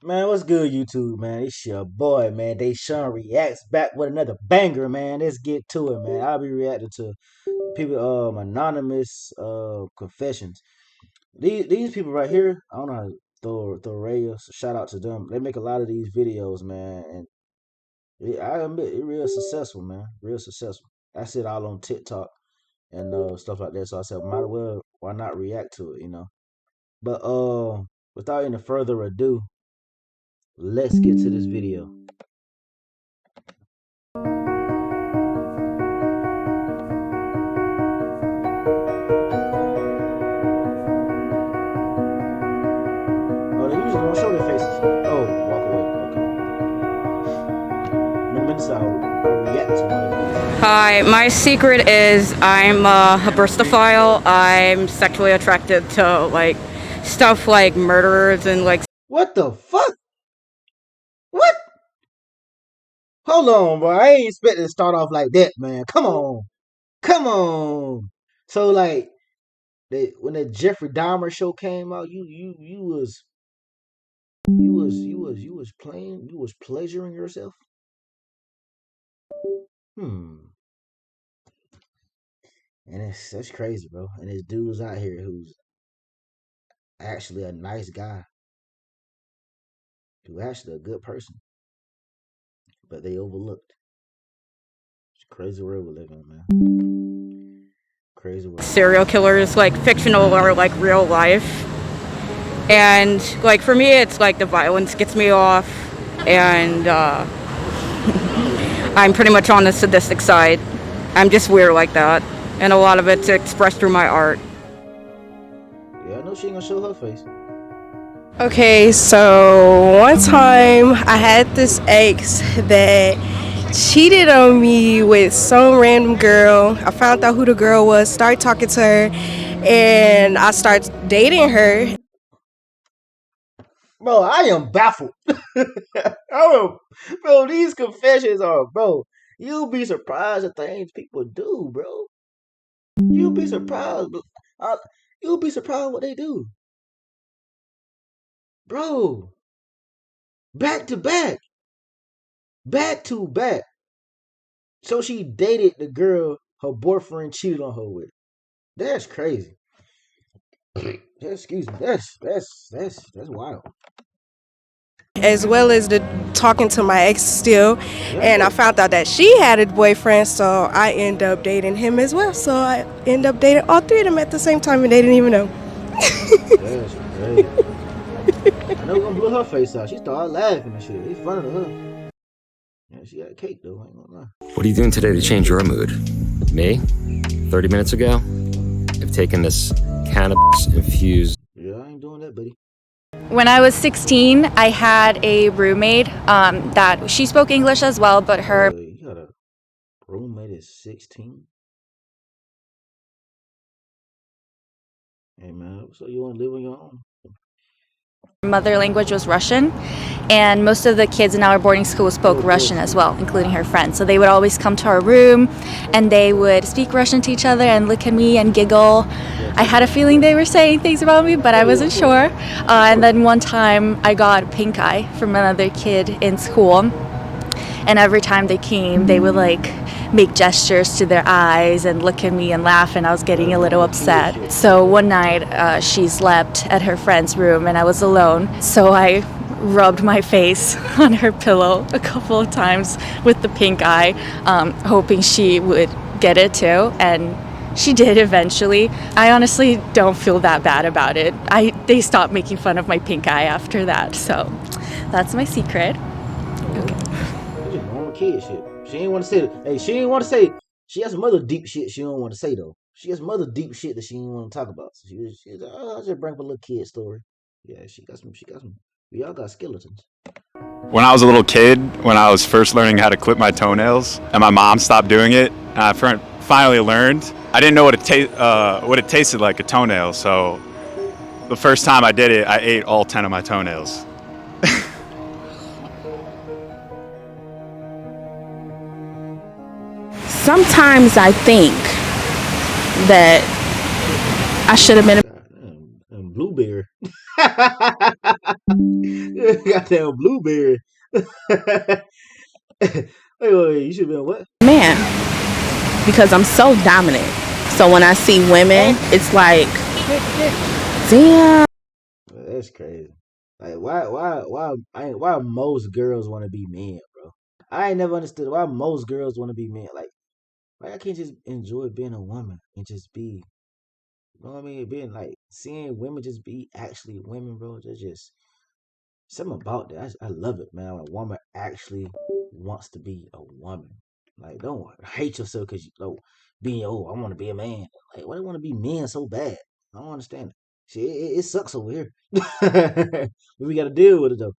Man, what's good, YouTube, man? It's your boy, man. DashunReacts back with another banger, man. Let's get to it, man. I'll be reacting to people, anonymous, confessions. These people right here, I don't know how to throw radios. Shout out to them. They make a lot of these videos, man, and I admit it real successful, man. Real successful. I see it all on TikTok and stuff like that. So I said, might as well, why not react to it? But without any further ado, let's get to this video. Oh, they usually don't show their faces. Oh, walk away. Okay. In a minute, I'll react to one of these. Hi, my secret is I'm a burstophile. I'm sexually attracted to like stuff like murderers and like. What the fuck? What? Hold on, bro. I ain't expecting to start off like that, man. Come on. Come on. So like when the Jeffrey Dahmer show came out, you was playing, you was pleasuring yourself. And that's crazy, bro. And this dude's out here who's actually a nice guy, who's actually a good person, but they overlooked. It's a crazy world we live in, man. Crazy world. Serial killers, like fictional or like real life. And like for me, it's like the violence gets me off, and I'm pretty much on the sadistic side. I'm just weird like that, and a lot of it's expressed through my art. Yeah, I know she ain't gonna show her face. Okay, so one time I had this ex that cheated on me with some random girl. I found out who the girl was, started talking to her, and I started dating her. Bro, I am baffled. Bro, these confessions are, bro, you'll be surprised at things people do, bro. You'll be surprised. You'll be surprised what they do. Bro, back to back. Back to back. So she dated the girl her boyfriend cheated on her with. That's crazy. Excuse me. That's wild. As well as the talking to my ex still, and I found out that she had a boyfriend, so I ended up dating him as well. So I ended up dating all three of them at the same time, and they didn't even know. That's crazy. I know we're gonna blow her face out. She started laughing and shit. It's funny to her. Yeah, she got cake though. I ain't gonna lie. What are you doing today to change your mood? Me? 30 minutes ago? I've taken this cannabis infused. Yeah, I ain't doing that, buddy. When I was 16, I had a roommate that she spoke English as well, but her You got a roommate at 16? Hey man, so you wanna live on your own? mother language was Russian, and most of the kids in our boarding school spoke Russian as well, including her friends. So they would always come to our room, and they would speak Russian to each other and look at me and giggle. I had a feeling they were saying things about me, but I wasn't sure. And then one time I got pink eye from another kid in school, and every time they came, they would like make gestures to their eyes and look at me and laugh, and I was getting a little upset. So one night she slept at her friend's room and I was alone, so I rubbed my face on her pillow a couple of times with the pink eye, hoping she would get it too, and she did eventually. I honestly don't feel that bad about it. They stopped making fun of my pink eye after that, so that's my secret. Okay. That's just normal kid shit. She ain't want to say it. Hey, she ain't want to say. She has some other deep shit she don't want to say though. She has some other deep shit that she ain't want to talk about. So she's like, oh, I'll just bring up a little kid story. Yeah, she got some. We all got skeletons. When I was a little kid, when I was first learning how to clip my toenails, and my mom stopped doing it, and I finally learned. I didn't know what it tasted like, a toenail. So the first time I did it, I ate all 10 of my toenails. Sometimes I think that I should have been And blueberry. Goddamn blueberry. Wait, you should be on what? Man, because I'm so dominant. So when I see women, it's like, damn. That's crazy. Like why most girls want to be men, bro? I ain't never understood why most girls want to be men. Like why I can't just enjoy being a woman and just be, you know what I mean? Being like seeing women just be actually women, bro. There's just something about that. I love it, man. When a woman actually wants to be a woman. Like don't hate yourself because you know being I want to be a man. Like why do you want to be men so bad? I don't understand it. See, it sucks over here. But we got to deal with it though.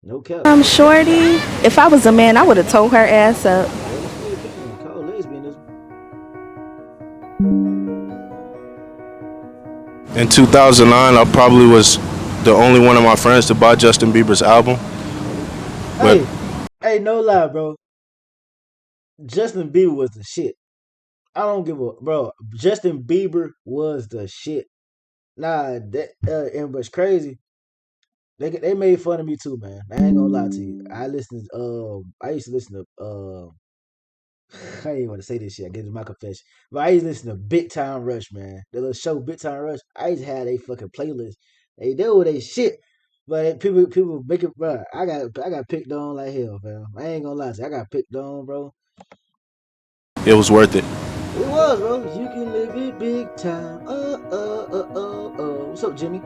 No cap. I'm shorty. If I was a man, I would have told her ass up. Yeah, that's your opinion. Call lesbianism. In 2009, I probably was the only one of my friends to buy Justin Bieber's album. But Hey, no lie, bro. Justin Bieber was the shit. I don't give a bro. Justin Bieber was the shit. Nah, that and what's crazy, they made fun of me too, man. I ain't gonna lie to you. I used to listen to I ain't want to say this shit. I get into my confession, but I used to listen to Big Time Rush, man. The little show Big Time Rush. I used to have a fucking playlist. They do with they shit, but people make it, bro. I got picked on like hell, fam. I ain't gonna lie to you. I got picked on, bro. it was worth it. It was, bro. You can live it big time. What's up, Jimmy?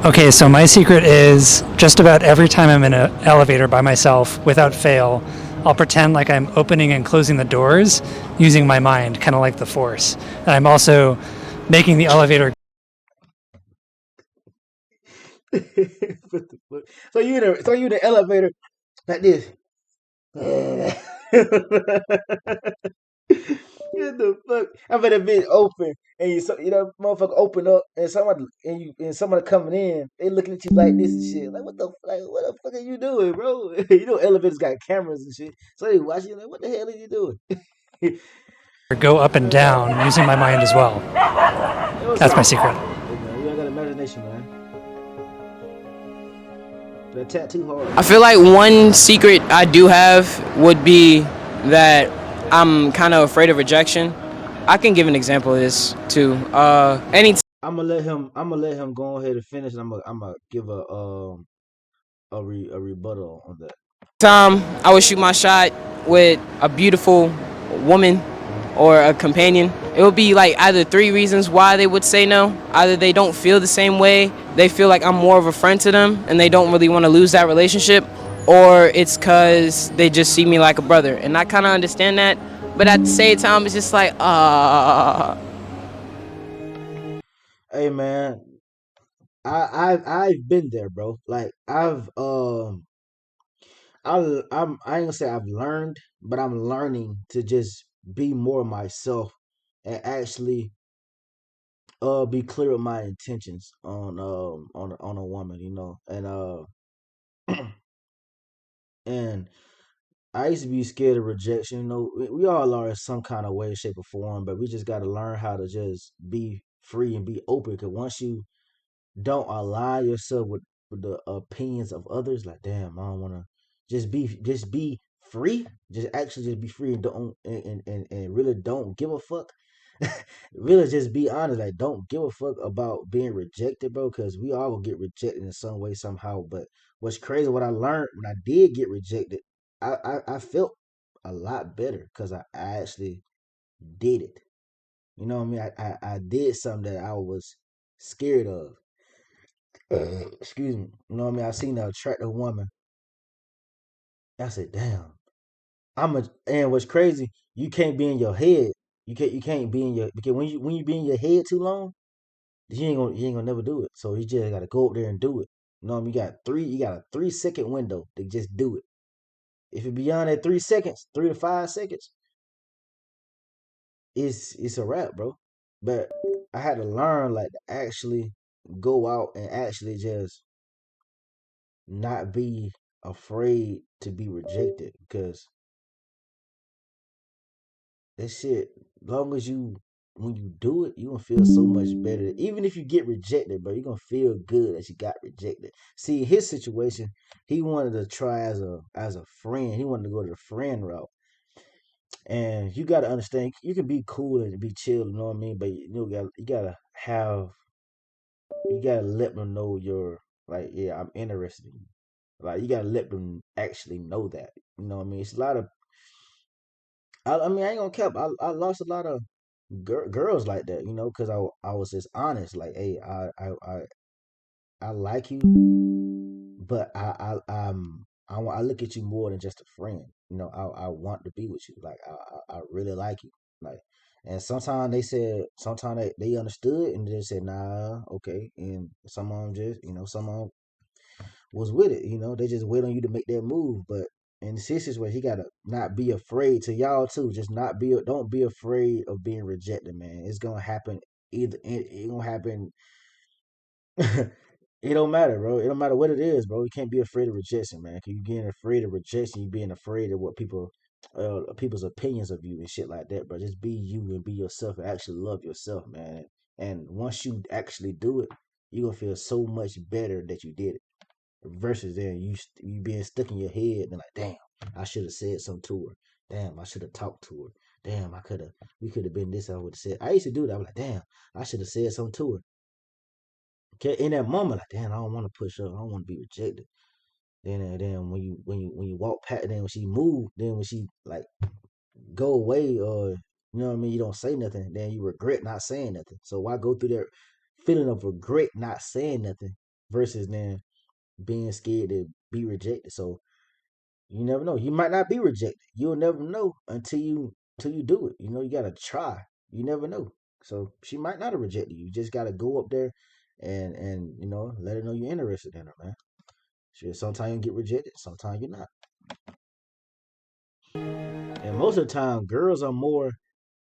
Okay, so my secret is just about every time I'm in an elevator by myself, without fail, I'll pretend like I'm opening and closing the doors using my mind, kind of like the Force. And I'm also making the elevator. What the fuck? So you in the elevator like this. What the fuck? I bet a bit open and motherfucker open up and somebody coming in, they looking at you like this and shit. Like what the fuck are you doing, bro? You know elevators got cameras and shit. So they watching you like what the hell are you doing? Go up and down using my mind as well. That's my secret. Hey man, you got imagination, man. That tattoo hard. I feel like one secret I do have would be that I'm kind of afraid of rejection. I can give an example of this too. Anytime I'm gonna let him go ahead and finish. And I'm gonna give a rebuttal on that. I would shoot my shot with a beautiful woman or a companion, it would be like either three reasons why they would say no. Either they don't feel the same way, they feel like I'm more of a friend to them and they don't really want to lose that relationship, or it's because they just see me like a brother. And I kind of understand that, but at the same time, it's just like, Hey man, I've been there, bro. Like I ain't gonna say I've learned, but I'm learning to just be more myself and actually be clear with my intentions on a woman, and I used to be scared of rejection. We all are in some kind of way, shape, or form, but we just got to learn how to just be free and be open. Because once you don't align yourself with the opinions of others, like damn, I don't want to just be free. Just be free and don't and really don't give a fuck. Really, just be honest. Like, don't give a fuck about being rejected, bro. Because we all will get rejected in some way, somehow. But what's crazy, what I learned when I did get rejected, I felt a lot better because I actually did it. You know what I mean? I did something that I was scared of. Excuse me. You know what I mean? I seen an attractive woman. I said, damn. And what's crazy, you can't be in your head. You can't be in your because when you be in your head too long, you ain't gonna never do it. So you just gotta go up there and do it. You know what I mean? You got a 3 second window to just do it. If it beyond that 3 seconds, 3 to 5 seconds, it's a wrap, bro. But I had to learn like to actually go out and actually just not be afraid to be rejected because that shit, long as you when you do it, you gonna feel so much better. Even if you get rejected, bro, you gonna feel good that you got rejected. See, his situation, he wanted to try as a friend. He wanted to go to the friend route. And you gotta understand, you can be cool and be chill, you know what I mean? But you gotta let them know you're like, yeah, I'm interested in you. Like you gotta let them actually know that. You know what I mean? It's a lot of I mean, I ain't gonna cap. I lost a lot of girls like that, you know, because I was just honest. Like, hey, I like you, but I look at you more than just a friend. You know, I want to be with you. Like, I really like you. Like, and sometimes sometimes they understood and they said, nah, okay. And some of them just, you know, some of them was with it. You know, they just wait on you to make that move. But in the situation, he gotta not be afraid. To y'all too, just not be. Don't be afraid of being rejected, man. It's gonna happen. It gonna happen. It don't matter, bro. It don't matter what it is, bro. You can't be afraid of rejection, man. Cause you getting afraid of rejection, you being afraid of what people's opinions of you and shit like that, bro. Just be you and be yourself and actually love yourself, man. And once you actually do it, you gonna feel so much better that you did it versus then you being stuck in your head and like, damn, I should have said something to her. Damn, I should have talked to her. Damn, we could have been this. I would have said. I used to do that. I was like, damn, I should have said something to her. Okay, in that moment, like, damn, I don't want to push her. I don't want to be rejected. Then when you walk past, then when she move, then when she like go away or you know what I mean, you don't say nothing. Then you regret not saying nothing. So why go through that feeling of regret not saying nothing versus then being scared to be rejected. So you never know. You might not be rejected. You'll never know until you do it. You know, you gotta try. You never know. So she might not have rejected you. You just gotta go up there and you know, let her know you're interested in her, man. Sure, sometimes you get rejected, sometimes you're not. And most of the time, girls are more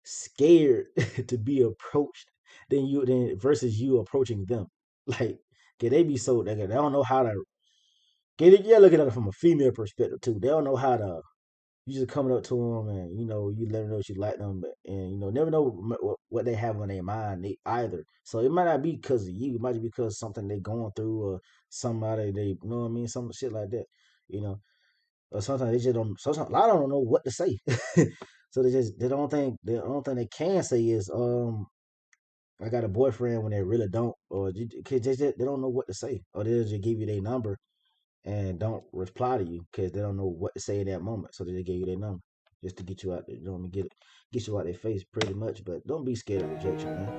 scared to be approached than versus you approaching them. Like, can they be so they don't know how to get it? Yeah, looking at it from a female perspective too. They don't know how to you just coming up to them and you know you let them know that you like them, and you know never know what they have on their mind either. So it might not be because of you. It might be because something they going through or somebody they you know what I mean, some shit like that. You know, or sometimes they just don't. Sometimes a lot of them don't know what to say. So they don't think they can say is I got a boyfriend when they really don't, or cause they don't know what to say, or they'll just give you their number and don't reply to you because they don't know what to say in that moment. So they gave you their number just to get you out there. You know what I mean? Get you out their face pretty much. But don't be scared of rejection, man.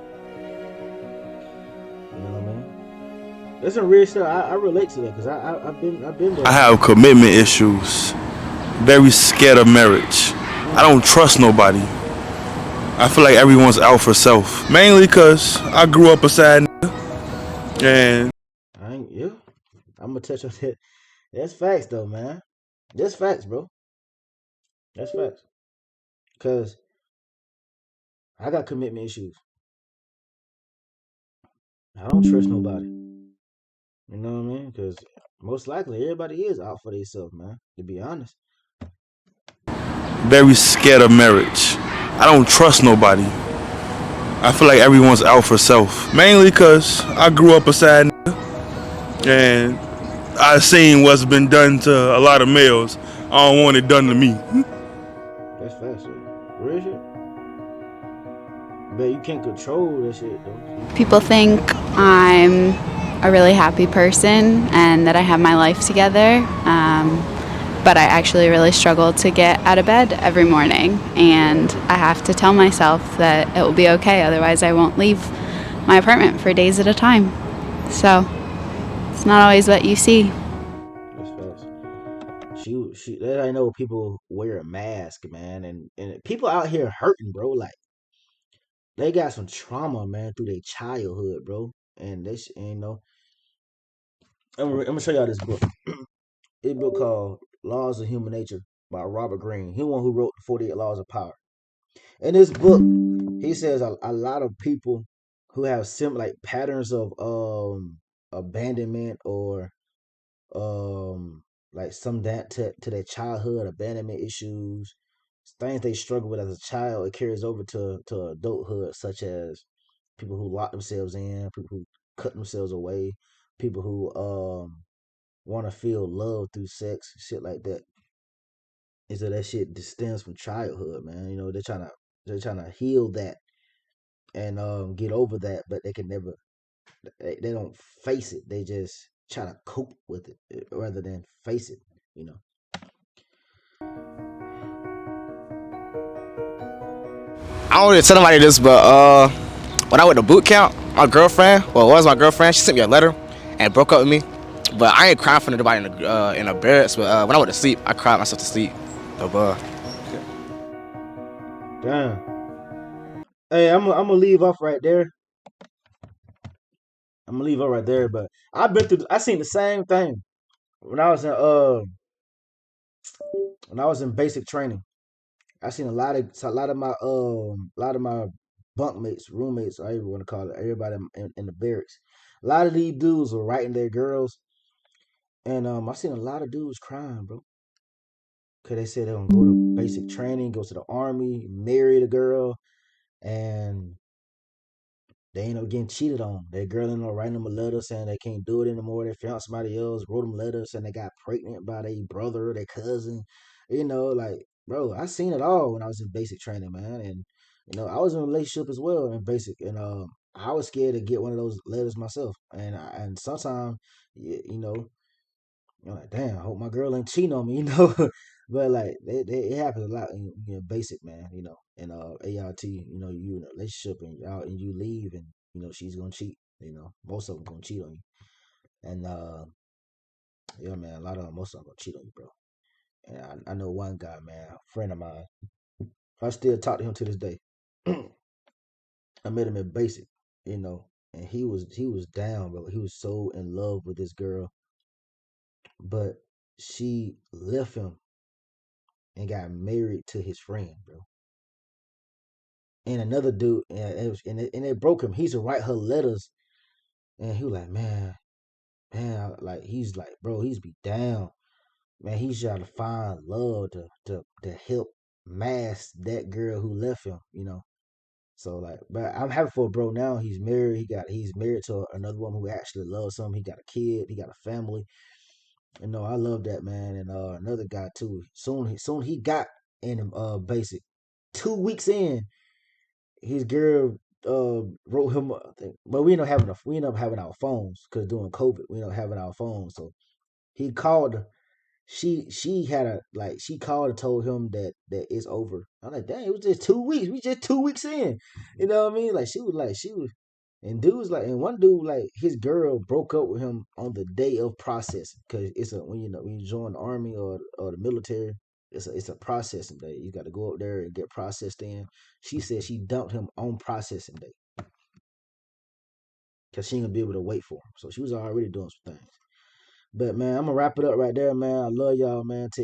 You know what I mean? That's some real stuff. I relate to that because I've been there. I have commitment issues. Very scared of marriage. I don't trust nobody. I feel like everyone's out for self. Mainly because I grew up a sad nigga. And Yeah, I'm gonna touch on that. That's facts though, man. That's facts, bro. That's facts. Cause I got commitment issues. I don't trust nobody. You know what I mean? Because most likely everybody is out for themselves, man. To be honest. very scared of marriage. I don't trust nobody. I feel like everyone's out for self. Mainly because I grew up a sad nigga. And I seen what's been done to a lot of males. I don't want it done to me. That's fast shit. Real shit. But you can't control that shit though. People think I'm a really happy person and that I have my life together. But I actually really struggle to get out of bed every morning. And I have to tell myself that it will be okay. Otherwise, I won't leave my apartment for days at a time. So it's not always what you see. That's fast. That I know people wear a mask, man, and people out here hurting, bro. Like they got some trauma, man, through their childhood, bro. And and, you know, I'm gonna show y'all this book. It's a book called Laws of Human Nature by Robert Greene. He the one who wrote the 48 Laws of Power. In this book, he says a lot of people who have like patterns of abandonment or like some that to their childhood abandonment issues, things they struggle with as a child, it carries over to adulthood, such as people who lock themselves in, people who cut themselves away, people who want to feel love through sex, shit like that. And so that shit just stems from childhood, man. You know, they're trying to heal that and get over that, but they can never. They don't face it. They just try to cope with it rather than face it. You know. I don't really tell nobody this, but when I went to boot camp, my girlfriend, well, it was my girlfriend, she sent me a letter and broke up with me. But I ain't crying for nobody in the barracks. But when I went to sleep, I cried myself to sleep. But Damn. Hey, I'm gonna leave off right there. I'm gonna leave off right there. But I've been through. I seen the same thing when I was in basic training. I seen a lot of my bunkmates, roommates, I even want to call it, everybody in the barracks. A lot of these dudes were writing their girls, and I seen a lot of dudes crying, bro, because they said they're gonna go to basic training, go to the army, marry the girl, and they ain't no getting cheated on. Their girl ain't no writing them a letter saying they can't do it anymore. They found somebody else, wrote them letters saying they got pregnant by their brother, their cousin. Like, bro, I seen it all when I was in basic training, man. And I was in a relationship as well in basic, and I was scared to get one of those letters myself. And sometimes, you know, you're like, damn, I hope my girl ain't cheating on me, But like, it happens a lot in basic, man. And ART, you in a relationship and you leave, and she's gonna cheat. Most of them gonna cheat on you. And yeah, man, most of them gonna cheat on you, bro. And I know one guy, man, a friend of mine. I still talk to him to this day. I met him in basic, and he was down, bro. He was so in love with this girl, but she left him and got married to his friend, bro. And another dude, and it broke him. He used to write her letters, and he was like, man, like he's like, bro, he's be down, man. He's trying to find love to help mask that girl who left him. So like, but I'm happy for bro now. He's married. He's married to another woman who actually loves him. He got a kid. He got a family. I love that, man. And another guy too. Soon he got in him basic. 2 weeks in, his girl wrote him I think, but we ended up having our phones because during COVID we ended up having our phones. So he called her. She had she called and told him that it's over. I'm like, dang, it was just 2 weeks. We just 2 weeks in. You know what I mean? She was, and dudes and one dude his girl broke up with him on the day of processing because it's when you join the army or the military, it's a processing day. You got to go up there and get processed in. She said she dumped him on processing day because she ain't gonna be able to wait for him. So she was already doing some things. But man, I'm gonna wrap it up right there, man. I love y'all, man. Take